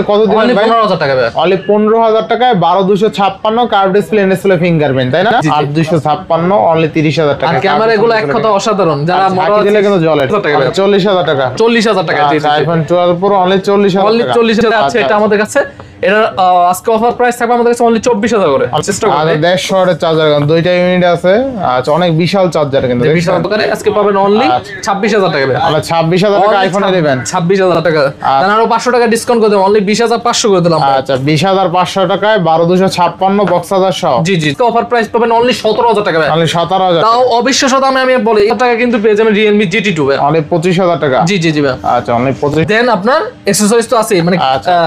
কত দিবেন ভাই? 15000 টাকা ভাই। অনলি 15000 টাকায় 12256 কার্ভ ডিসপ্লে ডিসপ্লে ফিঙ্গারপ্রিন্ট, তাই না? 8256 অনলি 30000 টাকা। আর ক্যামেরা এগুলো এক কথা অসাধারণ, যারা মোটর দিলে কিন্তু জ্বলে। 40000 টাকা। 40000 টাকা। জি জি। আইফোন 12 প্রো অনলি 40000 টাকা। অনলি 40000 আছে এটা আমাদের কাছে। এটা আজকে অফার প্রাইস থাকবে আমাদের কাছে অনলি 24000 করে। চেষ্টা করব। আর 150 ওয়াটের চার্জার, দুইটা ইউনিট আছে। আচ্ছা, অনেক বিশাল চার্জার কিন্তু। বিশাল করে আজকে পাবেন অনলি 26000 টাকা। আমরা 26000 টাকা আইফোনে দিবেন। 26000 টাকা। তাহলে আরো 500 টাকা ডিসকাউন্ট করে দেব, অনলি 20500 করে দিলাম। আচ্ছা, 20500 টাকায় 12256 বক্স চার্জার সহ। জি জি। তো অফার প্রাইস পাবেন অনলি 17000 টাকা। অনলি 17000। তাও অবিশ্বাস্য দামে আমি বলি, এই টাকা কিন্তু পেয়ে যাবেন Realme GT2 ভাই। অনলি 25000 টাকা। জি জি জি ভাই। আচ্ছা, অনলি 25। দেন আপনার অ্যাকসেসরিজ তো আছে, মানে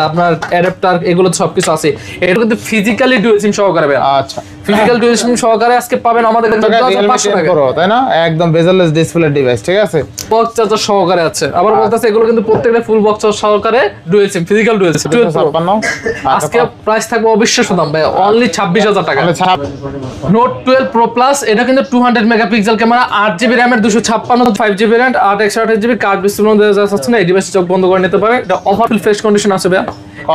আপনার অ্যাডাপ্টার এগুলো সবকিছু আছে। এটা কিন্তু ফিজিক্যালি ডুয়াল সিম সহকারে ভাই। আচ্ছা, ফিজিক্যাল ডুয়াল সিম সহকারে আজকে পাবেন আমাদের কাছে 10500 টাকা, তাই না? একদম বেজেললেস ডিসপ্লে ডিভাইস, ঠিক আছে? বক্স চার্জার সহকারে আছে। আবার বলতেছে এগুলো কিন্তু প্রত্যেকটা ফুল বক্স চার্জার সহকারে dual SIM, physical dual SIM 256। আজকে প্রাইস থাকবে অবিশ্বাস্য দাম ভাই, অনলি 26000 টাকা। নোট 12 প্রো প্লাস, এটা কিন্তু 200 মেগাপিক্সেল ক্যামেরা, 8GB RAM এর 256, 5GB RAM, 8 কার্ড ডিসপ্লে দেওয়া যাচ্ছে না। এই ডিভাইসে চোখ বন্ধ করে নিতে পারে। এটা অফার ফ্রেশ কন্ডিশন আছে ভাই।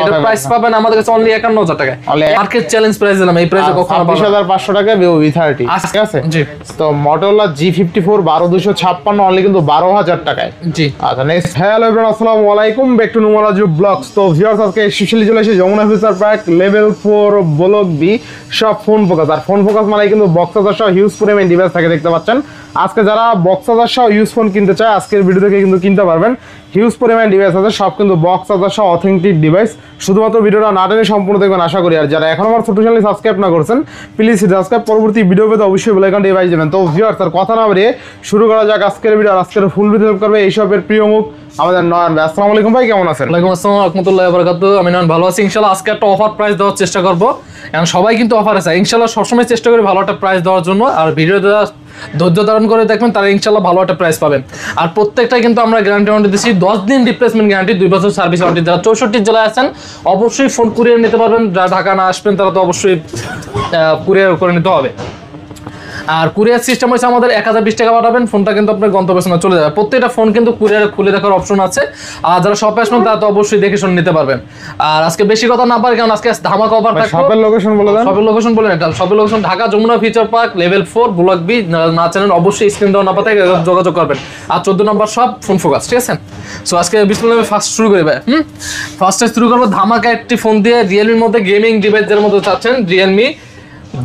এটা প্রাইস পাবেন আমাদের কাছে অনলি 51000 টাকা। মার্কেট চ্যালেঞ্জ প্রাইস দিলাম, এই প্রাইসে কখনো পাবেন 26500 টাকা Vivo V30, ঠিক আছে? জি। তো Motorola G54 12256 অনলি কিন্তু 12000 টাকায়। জি। আচ্ছা, নেক্সট। হ্যালো এভরিওয়ান, আসসালামু আলাইকুম, ব্যাক টু নুমারাজু ব্লগস। তো ভিউয়ার্স, আজকে স্পেশালি চলে এসেছি Jamuna Future Park level 4 block B সব ফোন ফোকাস। আর ফোন ফোকাস মানে কিন্তু বক্স চার্জার সহ হিউজ পরিমাণ ডিভাইস থাকে, দেখতে পাচ্ছেন। আজকে যারা বক্স চার্জার সহ ইউজ ফোন কিনতে চায়, আজকের ভিডিও থেকে কিন্তু কিনতে পারবেন। হিউজ পরিমাণ ডিভাইস আছে, সব কিন্তু বক্স চার্জার সহ অথেন্টিক ডিভাইস। শুধুমাত্র ভিডিওটা না টেনে সম্পূর্ণ দেখবেন আশা করি। আর যারা এখন আমার ছোট চ্যানেল সাবস্ক্রাইব না করছেন, প্লিজ সাবস্ক্রাইব, পরবর্তী ভিডিও পেতে অবশ্যই বেল আইকনটি বাজিয়ে দেবেন। তো ভিউয়ার্স, আর কথা না বাড়িয়ে শুরু করা যাক আজকের ভিডিও। আর আজকের ফুল ভিডিও করবে এইসবের প্রিয় মুখ আমাদের নয়ন ভাই। আসসালামু আলাইকুম ভাই, কেমন আছেন? ওয়ালাইকুম আসসালাম ওয়া রাহমাতুল্লাহি ওয়া বারাকাতুহু। আমি নয়ন ভালো আছি ইনশাআল্লাহ। আজকে একটা অফার প্রাইস দেওয়ার চেষ্টা করব, কারণ সবাই কিন্তু অফার আছে। ইনশাআল্লাহ সবসময় চেষ্টা করি ভালো একটা প্রাইস দেওয়ার জন্য। আর ভিডিওটা ধৈর্য ধারণ করে দেখবেন, তারা ইনশাআল্লাহ ভালো একটা প্রাইস পাবেন। আর প্রত্যেকটা কিন্তু আমরা গ্যারান্টি ওয়ারেন্টি দিচ্ছি, 10 দিন রিপ্লেসমেন্ট গ্যারান্টি, 2 বছর সার্ভিস ওয়ারেন্টি। যারা 64 জেলায় আছেন অবশ্যই ফোন কুরিয়ার নিতে পারবেন। যারা ঢাকা না আসবেন তারা তো অবশ্যই কুরিয়ার করে নিতে হবে। আর কুরিয়ার সিস্টেম হচ্ছে আমাদের 1020 টাকা পাঠাবেন, ফোনটা কিন্তু আপনার গন্তব্যস্থানে চলে যাবে। প্রত্যেকটা ফোন কিন্তু কুরিয়ারে খুলে দেখার অপশন আছে। আর যারা শপে আসবেন তারা তো অবশ্যই দেখে শুনে নিতে পারবেন। আর আজকে বেশি কথা না পারি, কারণ আজকে ধামাকা অফার থাকবে। শপের লোকেশন বলে দেন। শপের লোকেশন বলেন, এটা শপের location Dhaka Jamuna Future Park level 4 block B. না জানেন অবশ্যই স্ক্রিন দেওয়া নাম্বার থেকে যোগাযোগ করবেন। আর 14 নম্বর সব ফোন ফোকাস, ঠিক আছে? সো আজকে বিসমিল্লাহ ফার্স্ট শুরু করি ভাই। ফার্স্টে শুরু করবো ধামাকা একটি ফোন দিয়ে। রিয়েলমির মধ্যে গেমিং ডিভাইসের মধ্যে চাচ্ছেন Realme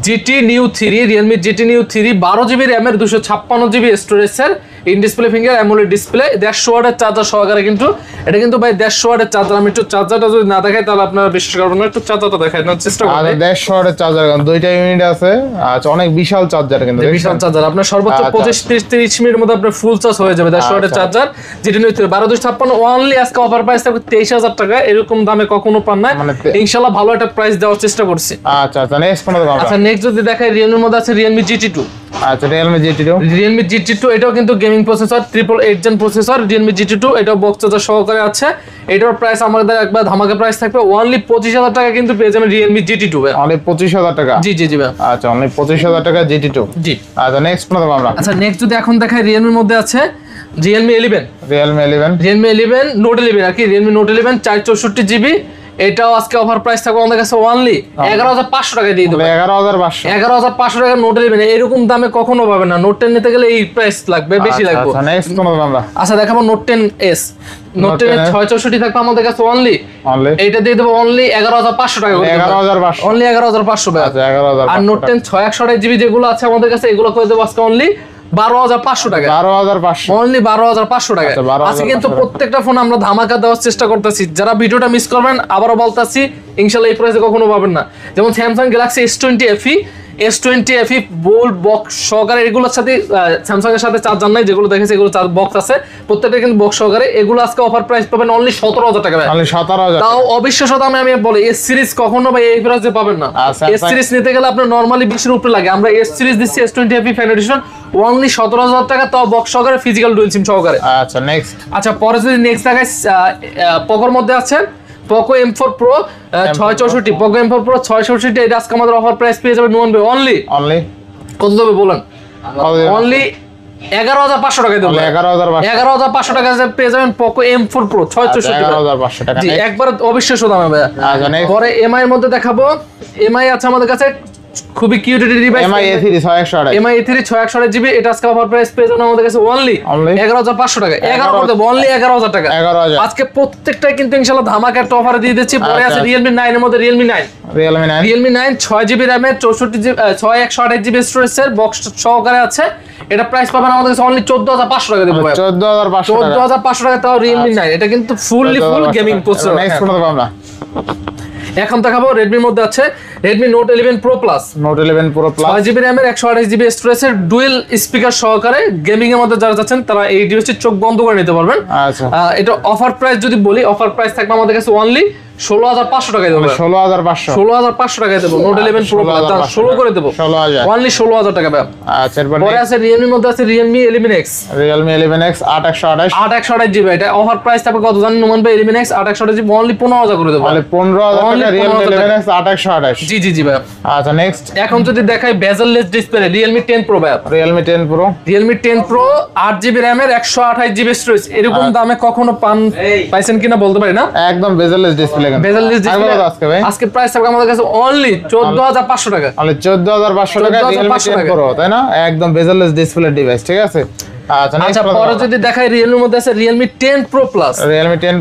GT Neo 3, Realme GT Neo 3 12GB RAM এর 256GB স্টোরেজের in display finger AMOLED display, 150 ওয়াটের চার্জার সহকারে। কিন্তু এটা কিন্তু ভাই 150 ওয়াটের চার্জার। আমি একটু চার্জারটা যদি না দেখাই তাহলে আপনারা বিশ্বাস করবেন না। একটু চার্জারটা দেখাই না, চেষ্টা করুন। 150 ওয়াটের চার্জার, দুইটা ইউনিট আছে। আচ্ছা, অনেক বিশাল চার্জার কিন্তু, বিশাল চার্জার। আপনার সর্বোচ্চ 25-30 মিনিটের মধ্যে আপনার ফুল চার্জ হয়ে যাবে। 150 ওয়াটের চার্জার GT Neo 3 12256 অনলি আজকে অফার প্রাইস থাকবে 23000 টাকা। এরকম দামে কখনো পান না, ইনশাআল্লাহ ভালো একটা প্রাইস দেওয়ার চেষ্টা করছি। আচ্ছা আচ্ছা, নেক্সট কোন দাম? আচ্ছা, নেক্সট যদি দেখাই রিয়েলমির মধ্যে আছে Realme GT2। আচ্ছা, Realme GT2 এটাও কিন্তু gaming processor, 888 gen processor. Realme GT2 এটাও বক্স চার্জার সহকারে আছে। এটার প্রাইস আমাদের একবার ধামাকা প্রাইস থাকবে অনলি 25000 টাকা। কিন্তু পেয়ে যাবেন Realme GT2 অনলি 25000 টাকা। জি জি জি ভাই। আচ্ছা, অনলি 25000 টাকা GT2। জি। আচ্ছা, নেক্সট কোন দাম আমরা? আচ্ছা, নেক্সট যদি এখন দেখাই Realme এর মধ্যে আছে Realme 11 Note 11 আর কি। Realme Note 11 464GB। এটাও আজকে অফার প্রাইস থাকবে আমাদের কাছে অনলি 11500 টাকা দিয়ে দেব। 11500 টাকা নোট 11। এরকম দামে কখনো পাবেন না। নোট 10 নিতে গেলে এই প্রাইস লাগবে, বেশি লাগবে। আচ্ছা, নেক্সট কোন দাম আমরা? আচ্ছা, দেখাবো Note 10s। Note 10 664 থাকবে আমাদের কাছে অনলি। এইটা দিয়ে দেব অনলি 11500 টাকা করে। 11500 অনলি 11500 টাকা। আচ্ছা, 11500। আর Note 10 628GB যেগুলো আছে আমাদের কাছে, এগুলো করে দেব আজকে অনলি 12500 টাকা। 12500 অনলি 12500 টাকা। আজকে কিন্তু প্রত্যেকটা ফোন আমরা ধামাকা দেওয়ার চেষ্টা করতেছি। যারা ভিডিওটা মিস করবেন আবারও বলতাছি, ইনশাআল্লাহ এই প্রাইসে কখনো পাবেন না। যেমন Samsung Galaxy S20 FE বোল্ড বক্স সহকারে, এগুলোর সাথে স্যামসাং এর সাথে চার্জার নাই, যেগুলো দেখেছে এগুলো চার্জ বক্স আছে, প্রত্যেকটা কিন্তু বক্স সহকারে। এগুলো আজকে অফার প্রাইস পাবেন অনলি 17000 টাকা। অনলি 17000। তাও অবিশ্বাস্য দামে আমি বলি, এস সিরিজ কখনো ভাই এই প্রাইসে পাবেন না। এস সিরিজ নিতে গেলে আপনার নরমালি 20 এর উপরে লাগে। আমরা এস সিরিজ দিচ্ছি S20 FE fan addition only 17000 টাকা, তাও বক্স সহকারে, ফিজিক্যাল ডুয়াল সিম সহকারে। আচ্ছা, নেক্সট। আচ্ছা, পরে যদি নেক্সট দেখাই পোকোর মধ্যে আছে Poco M4 Pro 664, Poco M4 Pro 664। এটা আজকে আমাদের অফার প্রাইস পেয়ে যাবে নুমান ভাই অনলি অনলি কত দেবে বলেন? অনলি 11,500 টাকায় দেবো। 11,500 টাকা পেয়ে যাবেন পোকো M4 Pro 664 11,500 টাকা। জি একবার অবিশ্বাস্য দামে ভাইয়া। পরে এমআই এর মধ্যে দেখাবো, এমআই আছে আমাদের কাছে খুবই cute device, MI A3 6128 MI A3 6128 GB. এটা আজকে অফার প্রাইস পেয়ে যাবেন আমাদের কাছে অনলি 11,500 টাকা। 11 করে দেবো, অনলি 11,000 টাকা। 11,000 আজকে প্রত্যেকটাই কিন্তু ইনশাআল্লাহ ধামাকা একটা অফারে দিয়ে দিচ্ছি। পরে আছে Realme 9 এর মধ্যে Realme 9 6 জিবি র্যামের 64 জিবি 6128 জিবি স্টোরেজের বক্স সহকারে আছে। এটা প্রাইস পাবেন আমাদের কাছে অনলি 14,500 টাকা দেবো ভাই। 14,500 টাকা তাও Realme 9। এটা কিন্তু ফুল গেমিং প্রসেসর। নেক্সট কোনটা দেবো আমরা? এখন দেখাবো রেডমির মধ্যে আছে Redmi Note 11 Pro Plus 6 GB র্যামের 128 জিবি স্টোরেজের ডুয়েল স্পিকার সহকারে গেমিং এর মধ্যে যারা যাচ্ছেন তারা এই ডিভাইসটি চোখ বন্ধ করে নিতে পারবেন। আচ্ছা এটা অফার প্রাইস যদি বলি, অফার প্রাইস থাকবে আমাদের কাছে অনলি 16,500 টাকায় দেবো। 16,500 টাকায় দেবো। Note 11 Pro Plus 16 করে দেবো, অনলি 16,000 টাকা ভাই। আচ্ছা পরে আছে Realme এর মধ্যে আছে Realme 11X 8128 জিবি। এটা অফার প্রাইস থাকবে কত জানেন নোমান ভাই? 11X 8128 জিবি অনলি 15,000 করে দেবো। 15,000 টাকা Realme 11X 8128। জি জি জি ভাই। আচ্ছা নেক্সট এখন যদি দেখাই বেজেললেস ডিসপ্লে Realme 10 Pro ভাই। Realme 10 Pro 8 জিবি র্যামের 128 জিবি স্টোরেজ। এরকম দামে কখনো পাইছেন কিনা বলতে পারি না। একদম বেজেললেস ডিসপ্লে। বেজেললেস ডিসপ্লে আজকে প্রাইস থাকবে আমাদের কাছে অনলি 14,500 টাকা। অনলি 14,500 টাকা Realme 10 Pro, তাই না? একদম বেজেললেস ডিসপ্লে ডিভাইস, ঠিক আছে? আচ্ছা পরে যদি দেখাই Realme এর মধ্যে আছে Realme 10 Pro Plus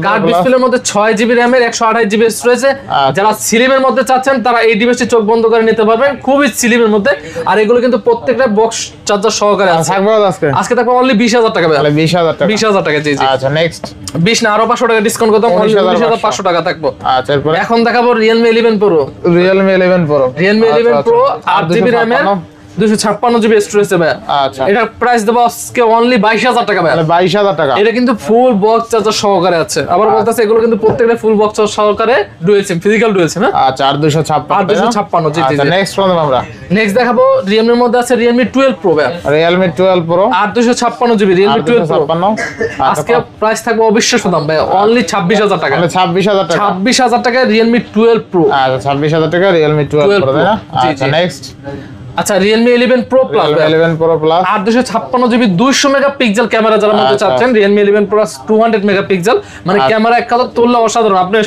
কার্ড ডিসপ্লের মধ্যে 6 জিবি র্যামের 128 জিবি স্টোরেজে। যারা স্লিমের মধ্যে চাচ্ছেন তারা এই ডিভাইসটি চোখ বন্ধ করে নিতে পারবেন, খুবই স্লিমের মধ্যে। আর এগুলো কিন্তু প্রত্যেকটা বক্স চার্জার সহকারে আছে। আজকে থাকবে অনলি 20,000 টাকা ভাই। 20,000 টাকা। জি জি। আচ্ছা নেক্সট 20 না আরো 500 টাকা ডিসকাউন্ট করতাম, অনলি 20,500 টাকা থাকবো। আচ্ছা এরপর এখন দেখাবো Realme 11 Pro 8 জিবি র্যামের 256 জিবি স্টোরেজ ভাই। আচ্ছা এটা প্রাইস দেবো আজকে অনলি 22,000 টাকা ভাই। 22,000 টাকা। এটা কিন্তু ফুল বক্স চার্জার সহকারে আছে। আবার বলতেছে এগুলো কিন্তু প্রত্যেকটা ফুল বক্স চার্জার সহকারে dual SIM, physical dual SIM. আচ্ছা 8256। জি জি। আচ্ছা নেক্সট কোন দেব আমরা? নেক্সট দেখাবো Realme এর মধ্যে আছে Realme 12 Pro ভাই। Realme 12 Pro 8256 GB Realme 12 Pro। আজকে প্রাইস থাকবে অবিশ্বাস্য দাম ভাই, অনলি 26,000 টাকা। 26,000 টাকা Realme 12 Pro। আচ্ছা 26,000 টাকা Realme 12 Pro, তাই না? আচ্ছা নেক্সট আচ্ছা Realme 11 Pro Plus 856 GB 200 megapixel camera যারা মধ্যে চাচ্ছেন Realme 11 Plus 200 মেগাপিক্সেল, মানে ক্যামেরা এক কথা তুললে অসাধারণ। আপনি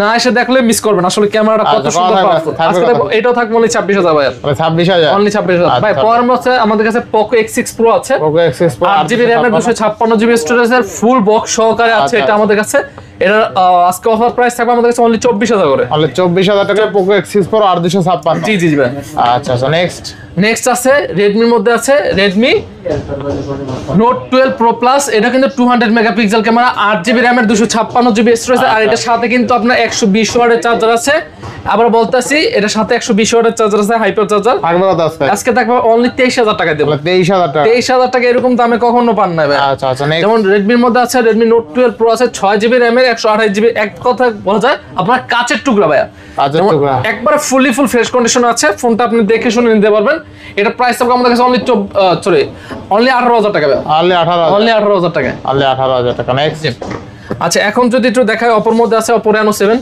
না এসে দেখলে মিস করবেন আসলে ক্যামেরাটা কত সুন্দর পাওয়ারফুল। আজকে এটাও থাকবে অনলি 26,000 ভাই। 26,000 অনলি 26,000 ভাই। পরে আছে আমাদের কাছে Poco X6 Pro আছে। 8 জিবি র‍্যামের 256 জিবি স্টোরেজের ফুল বক্স সহকারে আছে এটা আমাদের কাছে। এটা আজকে অফার প্রাইস থাকবে আমাদের কাছে অনলি 24,000 করে। অনলি 24,000 টাকা Poco X6 Pro 8256। জি জি ভাই। আচ্ছা নেক্সট আছে Redmi এর মধ্যে আছে Redmi Note 12 Pro Plus। এটা কিন্তু 200 মেগাপিক্সেল ক্যামেরা, 8 জিবি র‍্যামের 256 জিবি স্টোরেজ। আর এটার সাথে কিন্তু আপনার 120 ওয়াটের চার্জার আছে। আবার বলতাছি এটার সাথে 120 ওয়াটের চার্জার আছে, হাইপার চার্জার। আজকে থাকবে অনলি 23,000 টাকা দেব। 23,000 টাকা এরকম দামে কখনো পান না ভাই। আচ্ছা যেমন Redmi এর মধ্যে আছে Redmi Note 12 Pro আছে 6 জিবি র‍্যামের 128 জিবি। এক কথা বলা যায় আপনার কাচের টুকরা ভাই। একবারে ফুল ফ্রেশ কন্ডিশন আছে। ফোনটা আপনি দেখে শুনে নিতে পারবেন। এটা প্রাইস থাকবে আমাদের কাছে অনলি 18,000 টাকা ভাই। অনলি 18,000 টাকা। নেক্সট আচ্ছা এখন যদি একটু দেখায় Oppo এর মধ্যে আছে Oppo Reno 7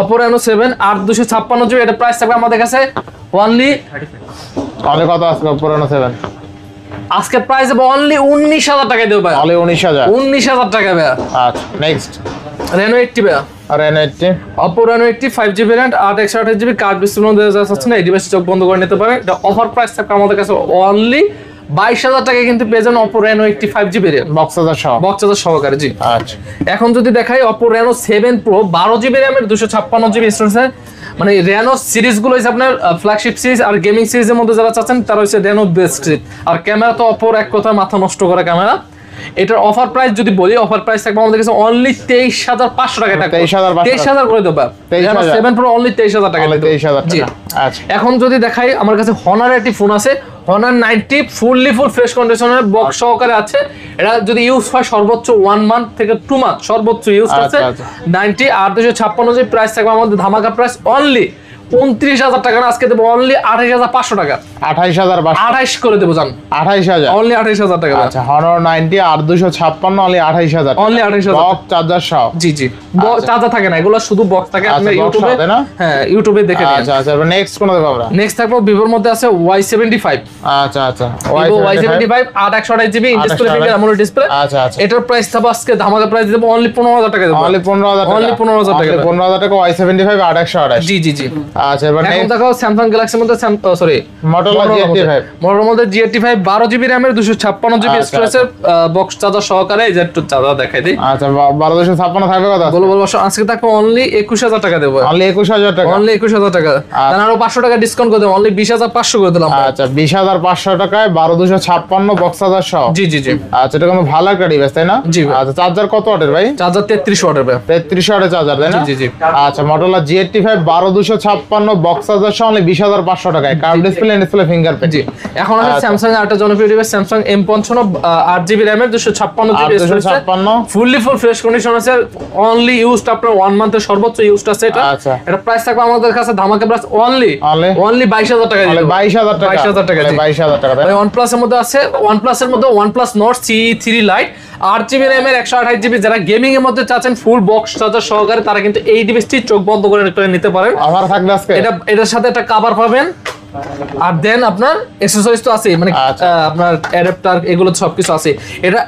8256 জিবি। এটা প্রাইস থাকবে আমাদের কাছে অনলি কত আছে Oppo Reno 7? আজকে প্রাইস হবে অনলি 19,000 টাকা দেব ভাই। অনলি 19,000 টাকা ভাই। আচ্ছা নেক্সট Reno 80 ভাই। Oppo Reno 80 5 GB RAM 8 GB card display মধ্যে যাচ্ছে না, এই ডিভাইসে চোখ বন্ধ করে নিতে পারেন। এটা অফার প্রাইস থাকবে আমাদের কাছে অনলি 22,000 টাকা কিন্তু পেয়ে যাবেন Oppo Reno 80 5 GB RAM box charger সহকারে। জি আচ্ছা এখন যদি দেখাই Oppo Reno 7 Pro 12 GB RAM এর 256 জিবি স্টোরেজ। মানে Reno সিরিজ গুলো হচ্ছে আপনার ফ্ল্যাগশিপ সিরিজ আর গেমিং সিরিজের মধ্যে যারা চাচ্ছেন তারা হচ্ছে Reno বেস্ট। আর ক্যামেরা তো Oppo এক কথা মাথা নষ্ট করা ক্যামেরা। এটার অফার প্রাইস যদি বলি, অফার প্রাইস থাকবে আমাদের কাছে অনলি 23,500 টাকা। 23,000 করে দেব। 7 Pro অনলি 23,000 টাকা। আচ্ছা এখন যদি দেখাই আমার কাছে Honor একটি ফোন আছে Honor 90 ফুল ফ্রেশ কন্ডিশনের বক্স সহকারে আছে। এটা যদি ইউজ হয় সর্বোচ্চ 1 মান্থ থেকে 2 মান্থ সর্বোচ্চ ইউজ আছে। 90 8256 যে প্রাইস থাকবে আমাদের ধামাকা প্রাইস অনলি 29,000 টাকা। আজকে দেব অনলি 28,500 টাকা। 28500 28 করে দেবো জান, 28000 অনলি 28000 টাকা। আচ্ছা Honor 90 8256 only 28000 only 28000 box charger সহ। জি জি, চার্জার থাকে না, এগুলো শুধু বক্স থাকে। আপনি ইউটিউবে, হ্যাঁ ইউটিউবে দেখে নিন। আচ্ছা আচ্ছা, নেক্সট কোন দেব আমরা? নেক্সট থাকবো ভিভোর মধ্যে আছে Y75। আচ্ছা আচ্ছা, Y75 828 GB display, finger AMOLED display. আচ্ছা আচ্ছা, এটার প্রাইস থাকবে আজকে ধামাকা প্রাইস দেব অনলি 15000 টাকা দেব। অনলি 15000 টাকা, অনলি 15000 টাকা, 15000 টাকা Y75 828। জি জি জি। আচ্ছা এবার এখন দেখো স্যামসাং গ্যালাক্সির মধ্যে সরি Motorola G85, মোটরোলার মধ্যে G85 12 জিবি র‍্যামের 256 জিবি স্টোরেজের বক্স চার্জার সহকারে। এই যে একটু চার্জার দেখাই দিই। আচ্ছা 12256 থাকবে কত? বলো আজকে থাকবে অনলি 21000 টাকা দেব। অনলি 21000 টাকা, অনলি 21000 টাকা। তাহলে আরো 500 টাকা ডিসকাউন্ট করে দেব, অনলি 20500 করে দিলাম। আচ্ছা 20500 টাকায় 12256 বক্স চার্জার সহ। জি জি জি। আচ্ছা এটা কিন্তু ভালো একটা ডিভাইস তাই না? জি ভাই। আচ্ছা চার্জার কত ওয়াটের ভাই? চার্জার 33 ওয়াটের ভাই। 33 ওয়াটের চার্জার তাই না? জি জি। আচ্ছা Motorola G85 12256 বক্স চার্জার সহ অনলি 20500 টাকায়, কার্ভ ডিসপ্লে ফিঙ্গারপ্রিন্ট। জি। এখন আছে স্যামসাং এর একটা জনপ্রিয় ডিভাইস স্যামসাং M55 8 জিবি র‍্যামের 256 GB storage, fully full fresh condition আছে। অনলি ইউজড আপনার 1 মান্থের সর্বোচ্চ ইউজড আছে এটা। আচ্ছা এটা প্রাইস থাকবে আমাদের কাছে ধামাকা প্রাইস অনলি 22000 টাকা দিতে। 22000 টাকা, 22000 টাকা। 22000 টাকা। ভাই OnePlus এর মধ্যে আছে, OnePlus এর মধ্যে OnePlus Nord CE3 Lite 8 GB র‍্যামের 128 জিবি। যারা গেমিং এর মধ্যে চাচ্ছেন ফুল বক্স চার্জার সহকারে, তারা কিন্তু এই ডিভাইসটি চোখ বন্ধ করে নিতে পারেন। আমার থাকবে আজকে এটার সাথে একটা কভার পাবেন, আর দেন আপনার অ্যাকসেসরিজ তো আছে, মানে আপনার অ্যাডাপ্টার এগুলো সবকিছু আছে। এটা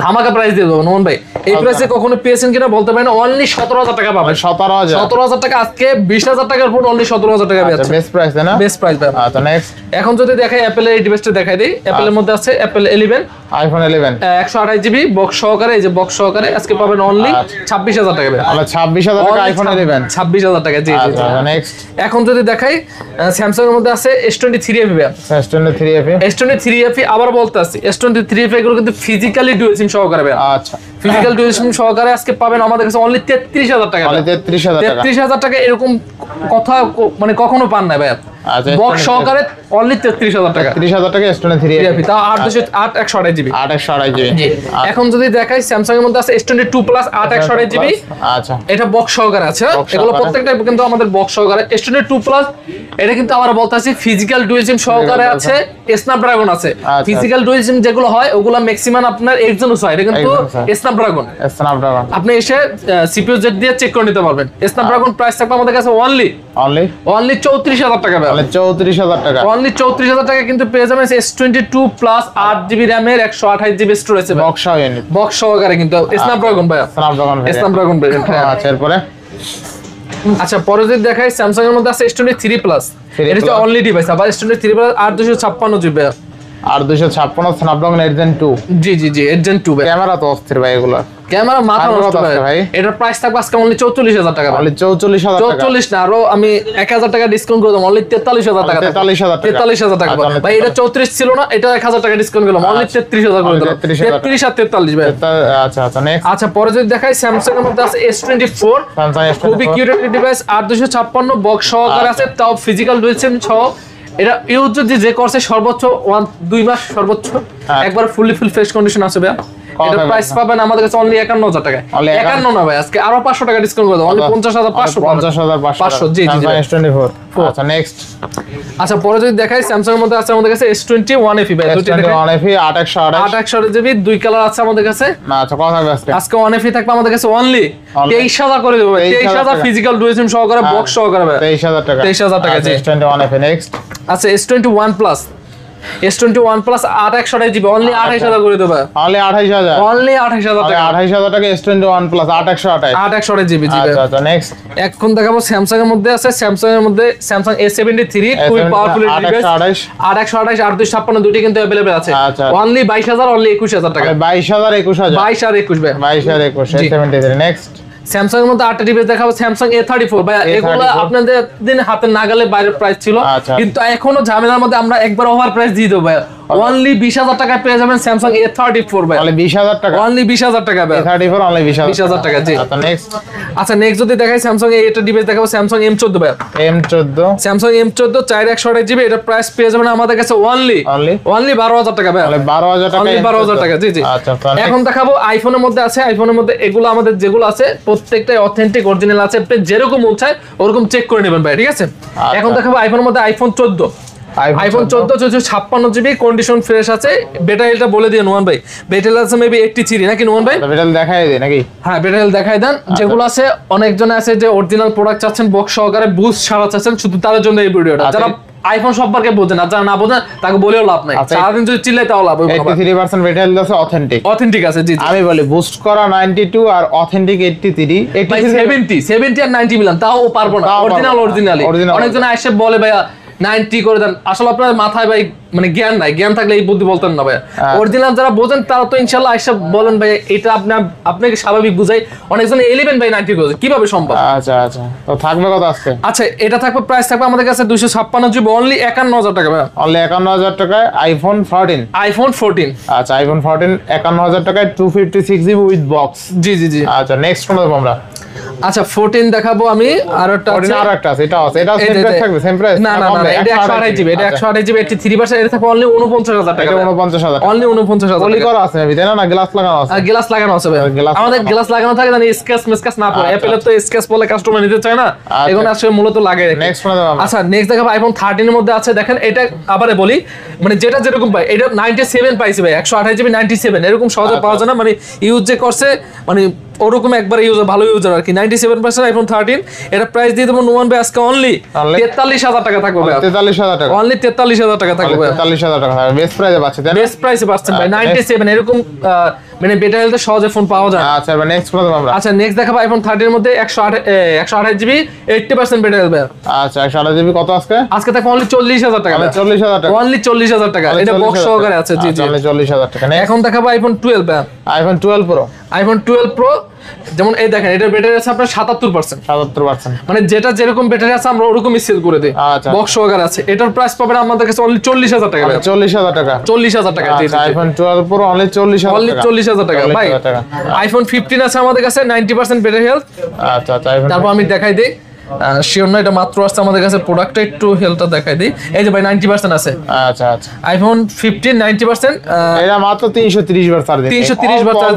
ধামাকা প্রাইস দিয়ে দেবো নমন ভাই। এই প্রাইসে কখনো পেয়েছেন কিনা বলতে পারেন, অনলি 17000 টাকা পাবেন। 17000 টাকা, আজকে 20000 টাকার উপর অনলি 17000 টাকা পেয়েছেন। বেস্ট প্রাইস না? বেস্ট প্রাইস ভাই। আচ্ছা নেক্সট, এখন যদি দেখাই অ্যাপেলের এই ডিভাইসটা দেখাই দেই। অ্যাপেলের মধ্যে আছে অ্যাপেল 11, আইফোন 11 128 জিবি বক্স সহকারে। এই যে বক্স সহকারে আজকে পাবেন অনলি 26000 টাকা ভাই। তাহলে 26000 টাকা আইফোন 11, 26000 টাকা। জি জি। আচ্ছা নেক্সট, এখন যদি দেখাই স্যামসাং এর মধ্যে আছে S23 FE ভাই। S23 FE আবার বলতে আছে S23 FE এগুলো কিন্তু ফিজিক্যালি ডুয়াল সিম সহকারে ভাই। আচ্ছা ফিজিক্যাল ডুয়াল সিম সহকারে আজকে পাবেন আমাদের কাছে অনলি 33000 টাকা। অনলি 33000 টাকা, এরকম কথা মানে কখনো পান না ভাই। আচ্ছা বক্স সহকারে অনলি 33000 টাকা। 33000 টাকা S23 FE, তাও 128 জিবি। 128 জিবি। এখন যদি দেখাই স্যামসাং এর মধ্যে আছে S22 প্লাস 128 জিবি। আচ্ছা এটা বক্স সহকারে আছে, এগুলো প্রত্যেকটা কিন্তু আমাদের বক্স সহকারে। S22 প্লাস এটা কিন্তু আমরা বলতাছি ফিজিক্যাল ডুয়াল সিম সহকারে আছে, স্ন্যাপড্রাগন আছে। ফিজিক্যাল ডুয়াল সিম যেগুলো হয় ওগুলো ম্যাক্সিমাম আপনার এক্সিনোস হয়, এটা কিন্তু স্ন্যাপড্রাগন। আপনি এসে সিপিইউ জেড দিয়ে চেক করে নিতে পারবেন। স্ন্যাপড্রাগন প্রাইস থাকবে আমাদের কাছে অনলি 34000 টাকা। 34000 টাকা, অনলি 34000 টাকা কিন্তু পেয়ে যাবেন S22 প্লাস 8 জিবি র‍্যামের 128 জিবি স্টোরেজ বক্স সহকারে, কিন্তু স্ন্যাপড্রাগন ভাই, স্ন্যাপড্রাগন ভেরিয়েন্ট। আচ্ছা এরপরে, আচ্ছা পরে যদি দেখাই স্যামসাং এর মধ্যে আছে S23 প্লাস, এটা হচ্ছে অনলি ডিভাইস। আবার S23 প্লাস 8256 জিবি আর 256 স্ন্যাপড্রাগন 8 Gen 2। জি জি জি, 8 Gen 2 ভাই। ক্যামেরা তো অস্থির ভাই, এগুলো ক্যামেরা মাথা নষ্ট ভাই। এটার প্রাইস থাকবে আজকে অনলি 44000 টাকা। অনলি 44000 টাকা, 44 না, আরো আমি 1000 টাকা ডিসকাউন্ট করে দিলাম, অনলি 43000 টাকা। 43000 টাকা ভাই। এটা 34 ছিল না, এটা 1000 টাকা ডিসকাউন্ট করলাম, অনলি 33000 করে দিলাম। 33 আর 43 ভাই। আচ্ছা আচ্ছা নেক্সট, আচ্ছা পরে যদি দেখাই স্যামসাং এর মধ্যে আছে S24, খুবই কিউট একটা ডিভাইস, 8256 বক্স সহকারে আছে, তাও ফিজিক্যাল ডুয়াল সিম সহ। এটা ইউজ যদি যে করছে সর্বোচ্চ 2 মাস সর্বোচ্চ, একবার ফুল ফ্রেশ কন্ডিশন আছে ভাই। এটা প্রাইস পাবেন আমাদের কাছে অনলি 51000 টাকা। 51 না ভাই, আজকে আরো 500 টাকা ডিসকাউন্ট করে দাও, অনলি 50500। জি জি জি। S24। আচ্ছা নেক্সট, আচ্ছা পরে যদি দেখাই স্যামসাং এর মধ্যে আছে আমাদের কাছে S21 FE ভাই। S21 FE 828 জিবি, 2 কালার আছে আমাদের কাছে। আচ্ছা কত থাকবে আজকে? আজকে 1 FE থাকবে আমাদের কাছে অনলি 23000 করে দেব। 23000 ফিজিক্যাল ডুয়াল সিম সহকারে বক্স সহকারে ভাই। 23000 টাকা, 23000 টাকা। জি S21 FE নেক্সট। আচ্ছা S21 প্লাস 828 জিবি, অনলি 28000 করে দেব। অনলি 28000, অনলি 28000 টাকা। 28000 টাকা S21 প্লাস 828 জিবি জি। আচ্ছা আচ্ছা নেক্সট, এখন দেখাবো স্যামসাং এর মধ্যে আছে, স্যামসাং এর মধ্যে স্যামসাং A73 খুবই পাওয়ারফুল ডিভাইস। 828 8256 দুটি কিন্তু अवेलेबल আছে। অনলি 22000, অনলি 21000 টাকা। 22000 21000, 22 আর 21 ভাই। 22 আর 21 A73 নেক্সট। স্যামসাং এর মধ্যে 8টা ডিভাইস দেখাবো, স্যামসাং A34 ভাই। এগুলো আপনাদের দিন হাতে নাগালে বাইরের প্রাইস ছিল, কিন্তু এখনো ঝামেলার মধ্যে আমরা একবার ওভার প্রাইস দিয়ে দেব ভাই। অনলি 20000 টাকা পেয়ে যাবেন স্যামসাং A34 ভাই। অনলি 20000 টাকা, অনলি 20000 টাকা ভাই। A34 অনলি 20000 টাকা। জি আচ্ছা নেক্সট। আচ্ছা নেক্সট যদি দেখাই স্যামসাং এর এটা ডিভাইস দেখাবো, স্যামসাং M14 ভাই। M14, স্যামসাং M14 4128 জিবি, এটা প্রাইস পেয়ে যাবেন আমাদের কাছে অনলি 12000 টাকা ভাই। অনলি 12000 টাকা, অনলি 12000 টাকা। জি জি। আচ্ছা এখন দেখাবো আইফোনের মধ্যে আছে, আইফোনের মধ্যে এগুলো আমাদের যেগুলো আছে প্রত্যেকটাই অথেন্টিক অরিজিনাল আছে, আপনি যেরকম চাই ওরকম চেক করে নেবেন ভাই, ঠিক আছে? এখন দেখাবো আইফোনের মধ্যে iPhone 14 iPhone 14 456 GB, condition fresh আছে। ব্যাটারিটা বলে দিয়ে নোমান ভাই, ব্যাটারি আছে মেবি 83 নাকি নোমান ভাই? ব্যাটারি দেখাই দেই নাকি? হ্যাঁ ব্যাটারি দেখাই দেন। যেগুলো আছে অনেকজন আছে যে অরিজিনাল প্রোডাক্ট চাচ্ছেন, বক্স সহকারে বুস্ট ছাড়া চাচ্ছেন, শুধু তাদের জন্য এই ভিডিওটা। যারা আইফোন সম্পর্কে বোঝেন আর যারা না বোঝেন তাকে বলেও লাভ নাই, সারাদিন যদি চিল্লাই তাও লাভ হবে। 83% ব্যাটারি আছে, অথেন্টিক আছে। জি আমি বলি বুস্ট করা 92 আর অথেন্টিক 83। 70 আর 90 মিলান তাও পারবো না, অরিজিনালি। অনেকজন এসে বলে ভাইয়া 90 করে দেন, আসলে আপনার মাথায় ভাই মানে জ্ঞান নাই, জ্ঞান থাকলে এই বুদ্ধি বলতেন না ভাই। অরিজিনাল যারা বোঝেন তারা তো ইনশাআল্লাহ আইসা বলেন ভাই এটা আপনাকে স্বাভাবিক বুঝাই। অনেকজন 11 বাই 90 করে কিভাবে সম্ভব? আচ্ছা তো থাকবে কত আজকে? আচ্ছা এটা থাকবে, প্রাইস থাকবে আমাদের কাছে 256 জিবি, অনলি 51000 টাকা ভাই। অনলি 51000 টাকায় আইফোন 14। আচ্ছা আইফোন 14 51000 টাকায় 256 জিবি উইথ বক্স। জি আচ্ছা নেক্সট কোন দেব আমরা? আচ্ছা 14 দেখাবো আমি। আর একটা আছে, এটা সেম প্রাইস থাকবে, সেম প্রাইস না এটা 128 জিবি, এটা 128 জিবি 83%, এটা থাকবে অনলি 49000 টাকা। এটা 49000 অনলি 49000 পলি করা আছে আমি না, গ্লাস লাগানো আছে? গ্লাস লাগানো আছে ভাই, আমাদের গ্লাস লাগানো থাকে জানি স্কেচ না পড়ে। অ্যাপলের তো স্কেচ বলে কাস্টমার নিতে চায় না, এখন আসলে মূলত লাগে। নেক্সট কোন দেব? আচ্ছা নেক্সট দেখাবো আইফোন 13 এর মধ্যে আছে। দেখেন এটা আবারে বলি, মানে যেটা যেরকম পাই, এটা 97 পাইছি ভাই, 128 জিবি 97, এরকম সহজে পাওয়া যায় না। মানে ইউজ যে করছে মানে ওরকম একবার ইউজার, ভালো ইউজার আর কি। 97% আইফোন 13, এটা প্রাইস দিয়ে দেবো নোমান ভাই আজকে অনলি 43000 টাকা থাকবে ভাই। 43000 টাকা, অনলি 43000 টাকা থাকবে ভাই। 43000 টাকা বেস্ট প্রাইসে পাচ্ছেন, বেস্ট প্রাইসে পাচ্ছেন ভাই। 97 এরকম মানে বেটার হেলথে সহজে ফোন পাওয়া যায়। আচ্ছা এবার নেক্সট কোন দেব আমরা? আচ্ছা নেক্সট দেখাবো আইফোন 13 এর মধ্যে 128 জিবি 80% বেটার হেলথ ভাই। আচ্ছা 128 জিবি কত আজকে? আজকে থাকবে অনলি 40000 টাকা। 40000 টাকা, অনলি 40000 টাকা, এটা বক্স সহকারে আছে। জি অনলি 40000 টাকা। এখন দেখাবো আইফোন 12 ভাই। IPhone 12 pro. আইফোন 12 প্রো যেমন এই দেখেন, এটার ব্যাটারি আছে আপনার 77%। মানে যেটা যেরকম ব্যাটারি আছে আমরা ওরকমই সেল করে দেই। আচ্ছা বক্স সহকারে আছে। এটার প্রাইস পাবেন আমাদের কাছে অনলি 40000 টাকা। 40000 টাকা, 40000 টাকা। জি আইফোন 12 প্রো অনলি 40000 টাকা, অনলি 40000 টাকা ভাই। আইফোন 15 আছে আমাদের কাছে 90% ব্যাটারি হেলথ। আচ্ছা আইফোন, তারপর আমি দেখাই দিই, শিওর না এটা মাত্র আসছে আমাদের কাছে, প্রোডাক্টটা একটু হেলথটা দেখাই দিই। এই যে ভাই 90% আছে। আচ্ছা আইফোন 15 90%, এটা মাত্র 330 বার চার্জ দিতে, 330 বার চার্জ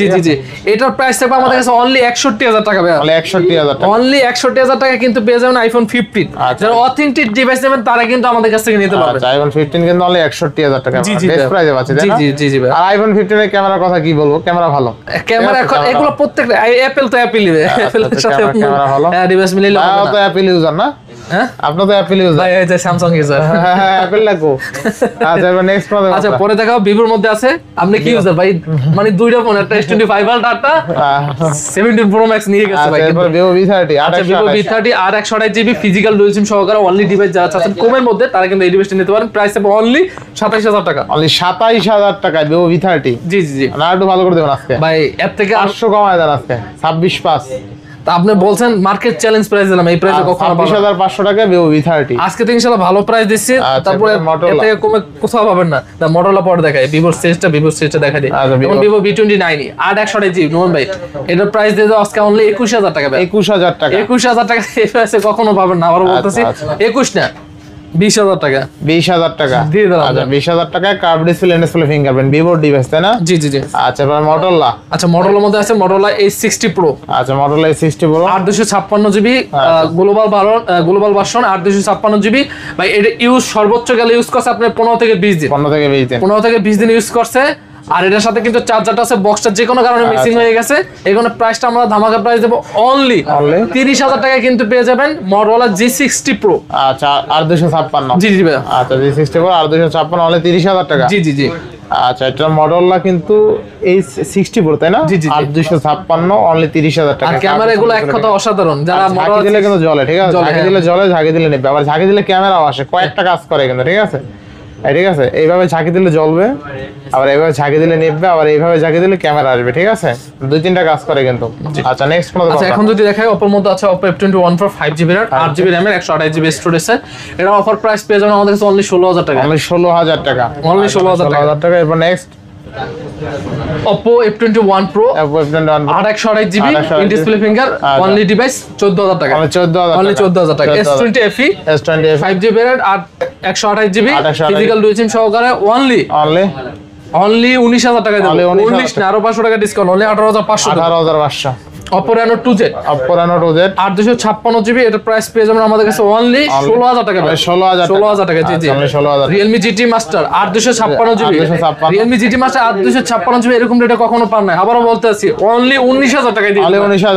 দিতে। জি এটার প্রাইস থাকবে আমাদের কাছে অনলি 61000 টাকা ভাই। অনলি 61000 টাকা, অনলি 61000 টাকা কিন্তু পেয়ে যাবেন আইফোন 15। যারা অথেন্টিক ডিভাইস নেবেন তারা কিন্তু আমাদের কাছ থেকে নিতে পারবেন। আচ্ছা আইফোন 15 কিন্তু অনলি 61000 টাকা বেস্ট প্রাইসে পাচ্ছেন, তাই না? জি ভাই। আর আইফোন 15 এর ক্যামেরার কথা কি বলবো? ক্যামেরা ভালো, ক্যামেরা এখন এগুলো প্রত্যেকটা অ্যাপল তো অ্যাপল নেবে, অ্যাপলের সাথে ক্যামেরা ভালো, ডিভাইস মিলাইলে হবে না। তো অ্যাপল ইউজার না? হ্যাঁ আপনার তো অ্যাপল ইউজার ভাই, এই যে স্যামসাং ইউজার। হ্যাঁ অ্যাপল লাগো। আচ্ছা এবার নেক্সট কোন? আচ্ছা পরে দেখাও ভিভোর মধ্যে আছে। আপনি কি ইউজার ভাই? মানে দুইটা ফোন, একটা S25 আলট্রা, একটা 17 প্রো ম্যাক্স নিয়ে গেছে ভাই। এরপর ভিভো V30, ভিভো V30 আর 128 জিবি ফিজিক্যাল ডুয়াল সিম সহকারে অনলি ডিভাইস যারা চাচ্ছেন কমের মধ্যে তারা কিন্তু এই ডিভাইসটা নিতে পারেন। প্রাইস হবে অনলি 27000 টাকা। অনলি 27000 টাকা ভিভো V30। জি না একটু ভালো করে দেবেন আজকে ভাই, এর থেকে 800 কমায় দেন আজকে 26.5। তা আপনি বলছেন মার্কেট চ্যালেঞ্জ প্রাইস দিলাম, এই প্রাইসে কখনো 26500 টাকা ভিভো V30 আজকে তো ইনশাআল্লাহ ভালো প্রাইস দিচ্ছি। তারপরে এর থেকে কমে কোথাও পাবেন না। দা মডেলটা পরে দেখাই, ভিভোর সিরিজটা দেখাই দিই। যেমন ভিভো V29 আর 128 জিবি নোমান ভাই, এটার প্রাইস দিয়ে দাও আজকে অনলি 21000 টাকা ভাই। 21000 টাকা, 21000 টাকা এই প্রাইসে কখনো পাবেন না। আবার বলতেছি 21 না 20000 টাকা, 20000 টাকা দিয়ে দিলাম। আচ্ছা 20000 টাকায় কার্ভ ডিসপ্লে ডিসপ্লে ফিঙ্গারপ্রিন্ট ভিভোর ডিভাইস, তাই না? জি আচ্ছা এবার মডেলা। আচ্ছা মডেলের মধ্যে আছে মডেলা A60 Pro। আচ্ছা মডেলা A60 Pro 8256 GB global version 8256 GB ভাই। এটা ইউজ সর্বোচ্চ গেলে ইউজ করছে আপনার 15 থেকে 20 দিন। 15 থেকে 20 দিন ইউজ করছে। আর এটার সাথে কিন্তু চার্জারটা আছে, বক্সটা যে কোনো কারণে মিসিং হয়ে গেছে। এখানে প্রাইসটা আমরা ধামাকা প্রাইস দেব অনলি 30000 টাকায় কিন্তু পেয়ে যাবেন মডেলা G60 Pro। আচ্ছা আর 256 জি ভাই। আচ্ছা G60 Pro আর 256 অনলি 30000 টাকা। জি আচ্ছা এটা মডেলটা কিন্তু A60 Pro, তাই না? আর 256 অনলি 30000 টাকা। আর ক্যামেরা এগুলো এক কথা অসাধারণ। যারা ঝাঁকি দিলে কিন্তু জ্বলে, ঠিক আছে? ঝাঁকি দিলে জ্বলে, ঝাঁকি দিলে নেবে, আবার ঝাঁকি দিলে ক্যামেরাও আসে, কয়েকটা কাজ করে কিন্তু, ঠিক আছে? ঠিক আছে, এইভাবে ঝাঁকি দিলে জ্বলবে, আবার এইভাবে ঝাঁকি দিলে নেবে, আবার এইভাবে ঝাঁকি দিলে ক্যামেরা আসবে, ঠিক আছে? 2-3টা কাজ করে কিন্তু। আচ্ছা নেক্সট কোন? আচ্ছা এখন যদি দেখাই Oppo মধ্যে আছে Oppo F21 Pro 5GB RAM 8GB RAM এর 128GB স্টোরেজ আছে। এটা অফার প্রাইস পেয়ে যাবেন আমাদের কাছে অনলি 16000 টাকা। অনলি 16000 টাকা, অনলি 16000 টাকা। এরপর next Oppo F21 Pro 128GB in display finger only device 14000 টাকা। অনলি 14000 টাকা। S20 FE 5GB RAM আর 128GB ফিজিক্যাল ডুয়াল সিম সহকারে অনলি 19000 টাকা দেব। 19 না আরো 500 টাকা discount, only 18500। Oppo Reno 2Z Oppo Reno 2Z 856GB এটা প্রাইস পেয়ে যাবেন আমাদের কাছে অনলি 16000 টাকা। 16000 টাকা জি জি। Realme GT Master 856GB Realme GT Master 856GB এরকম রেটে কখনো পান না। আবারও বলতে আছি অনলি 19000 টাকায় দিয়ে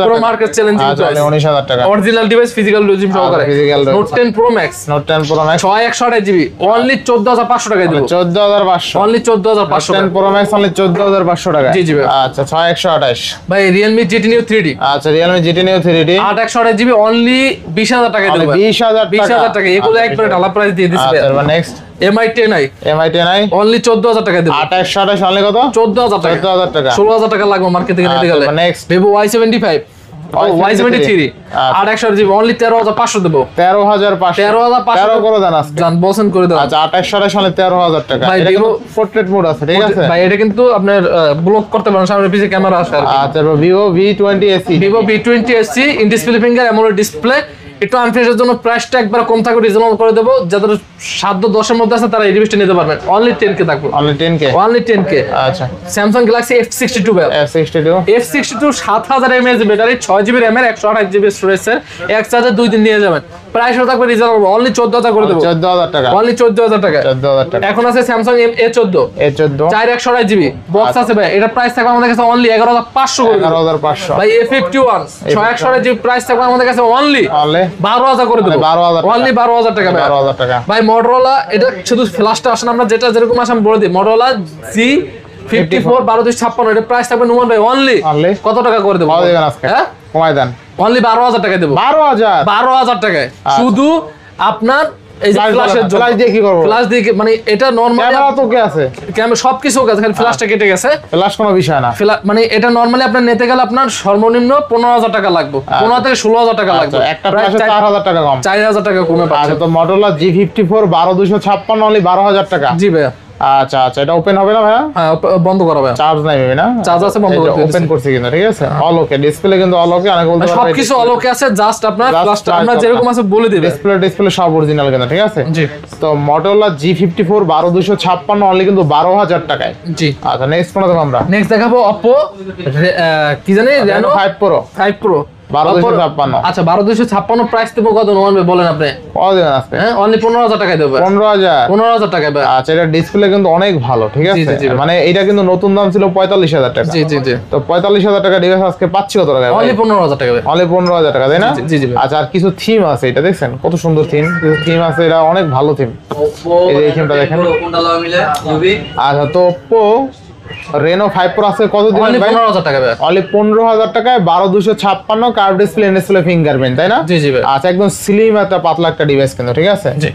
পুরো মার্কেট চ্যালেঞ্জিং প্রাইস। 19000 টাকা অরিজিনাল ডিভাইস ফিজিক্যাল লজিম সহকারে Note 10 Pro Max 6128GB only 14500 টাকায় দেব। 14500 অনলি 14500 10 Pro Max অনলি 14500 টাকা। জি জি ভাই। আচ্ছা 6128 ভাই Realme GT Neo 3D আচ্ছা Realme GT Neo 3D 8128GB only 20000 টাকায় দেব। 20000 টাকা এগুলো একবারে ঢালা প্রাইস দিয়ে দিছি ভাই। আচ্ছা নেক্সট MI 10i অনলি 14000 টাকা দেব। 2828 অনলি কত? 14000 টাকা। 14000 টাকা 16000 টাকা লাগবে মার্কেট থেকে নিতে গেলে। Next Vivo Y75 Y73 861GB only 13500 দেব। 13500 করে দেন আজকে জান বলছেন করে দাও। আচ্ছা 2828 অনলি 13000 টাকা। ভাই এটা Vivo পোর্ট্রেট মোড আছে ঠিক আছে ভাই এটা কিন্তু আপনার ব্লক করতে পারেন সামনে পিছে ক্যামেরা আছে আর কি। আচ্ছা Vivo V20 SE Vivo V20 SE in display finger AMOLED display একটু আনফ্রেশের জন্য প্রাইসটা একবার কম থাকবে রিজনেবল করে দেব। যাদের 7-10 এর মধ্যে আছে তারা এই ডিভাইসটা নিতে পারবেন অনলি 10k থাকবে। Only 10k only 10k। আচ্ছা Samsung Galaxy F62 F62 F62 7000 mAh battery 6GB RAM এর 128GB স্টোরেজ এর এক চার্জে 2 দিন নিয়ে যাবেন। প্রাইসও থাকবে রিজনেবল অনলি 14000 করে দেব। 14000 টাকা অনলি 14000 টাকা। 14000 টাকা। এখন আছে Samsung A14 4128GB বক্স আছে ভাই এটা প্রাইস থাকবে আমাদের কাছে অনলি 11500 করে দেব। 11500 ভাই A51 6128GB প্রাইস থাকবে আমাদের কাছে অনলি 12000 করে দেব। 12000 অনলি 12000 টাকা ভাই। 12000 টাকা। ভাই Motorola এটা শুধু ফ্ল্যাশটা আসেন আমরা যেটা যেরকম আসেন বলে দিই Motorola G54 12256 এটা প্রাইস থাকবে নুমান ভাই অনলি কত টাকা করে দেব? হ্যাঁ কমাই দেন অনলি 12000 টাকা দেব। 12000 টাকায় শুধু আপনার এই যে ফ্ল্যাশের জন্য। ফ্ল্যাশ দিয়ে কি করব? ফ্ল্যাশ দিয়ে মানে এটা নরমালি ক্যামেরা তো কি আছে? ক্যামেরা সবকিছু আছে খালি ফ্ল্যাশটা কেটে গেছে। ফ্ল্যাশ কোনো বিষয় না। মানে এটা নরমালি আপনার নিতে গেলে আপনার সর্বনিম্ন 15000 টাকা লাগবে। 15 থেকে 16000 টাকা লাগবে। একটা ফ্ল্যাশে 4000 টাকা কম। 4000 টাকা কমে পাচ্ছে। আচ্ছা তো Motorola G54 12256 অনলি 12000 টাকা। জি ভাইয়া। আচ্ছা আচ্ছা এটা ওপেন হবে না ভাইয়া? হ্যাঁ বন্ধ করা ভাইয়া। চার্জ নাই হবে না? চার্জ আছে বন্ধ করতে ওপেন করছি কিন্তু ঠিক আছে। অল ওকে ডিসপ্লে কিন্তু অল ওকে অনেক বলতে পারবে। সবকিছু অল ওকে আছে জাস্ট আপনার ফ্ল্যাশটা আমরা যেরকম আছে বলে দিবেন। ডিসপ্লে সব অরিজিনাল কিন্তু ঠিক আছে। জি তো Motorola G54 12256 অনলি কিন্তু 12000 টাকায়। জি আচ্ছা নেক্সট কোনটা দেব আমরা? নেক্সট দেখাবো Oppo কি জানি Reno 5 Pro 12256 আচ্ছা 12256 প্রাইস দেবো কত নরমাল বলেন আপনি? কত দেবেন আজকে? হ্যাঁ অনলি 15000 টাকায় দেব। 15000 টাকায় ভাই। আচ্ছা এটা ডিসপ্লে কিন্তু অনেক ভালো ঠিক আছে। মানে এটা কিন্তু নতুন দাম ছিল 45000 টাকা। জি জি জি। তো 45000 টাকা ডিভাইস আজকে পাচ্ছি কত টাকায়? অনলি 15000 টাকা ভাই। অনলি 15000 টাকা তাই না? জি জি। আচ্ছা আর কিছু থিম আছে এটা দেখছেন কত সুন্দর থিম। কিছু থিম আছে এটা অনেক ভালো থিম। এই থিমটা দেখেন। কোনটা লাও মিলে ইউবি আচ্ছা তো Oppo Reno 5 Pro আছে কত দিবেন অনলি ভাই? 15000 টাকা ভাই। অনলি 15000 টাকায় 12256 কার্ভ ডিসপ্লে ডিসপ্লে ফিঙ্গারপ্রিন্ট তাই না? জি জি ভাই। আচ্ছা একদম স্লিম একটা পাতলা একটা ডিভাইস কিন্তু ঠিক আছে। জি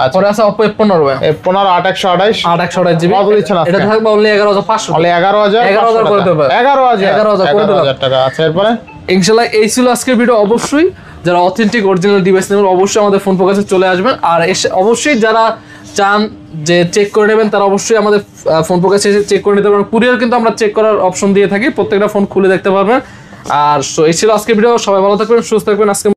আচ্ছা পরে আছে Oppo F15 ভাই। F15 8128 8128GB কত দিচ্ছেন আজকে? এটা থাকবে অনলি 11500। অনলি 11000 করে দেব। 11000 টাকা। আচ্ছা এরপরে ইনশাআল্লাহ এই ছিল আজকের ভিডিও। অবশ্যই যারা অথেন্টিক অরিজিনাল ডিভাইস নেবেন অবশ্যই আমাদের ফোন ফোকাসে চলে আসবেন। আর অবশ্যই যারা চান যে চেক করে নেবেন তারা অবশ্যই আমাদের ফোন ফোকাসে চেক করে নিতে পারবেন। কুরিয়ার কিন্তু আমরা চেক করার অপশন দিয়ে থাকি, প্রত্যেকটা ফোন খুলে দেখতে পারবেন। আর এই ছিল আজকের ভিডিও। সবাই ভালো থাকবেন, সুস্থ থাকবেন। আজকে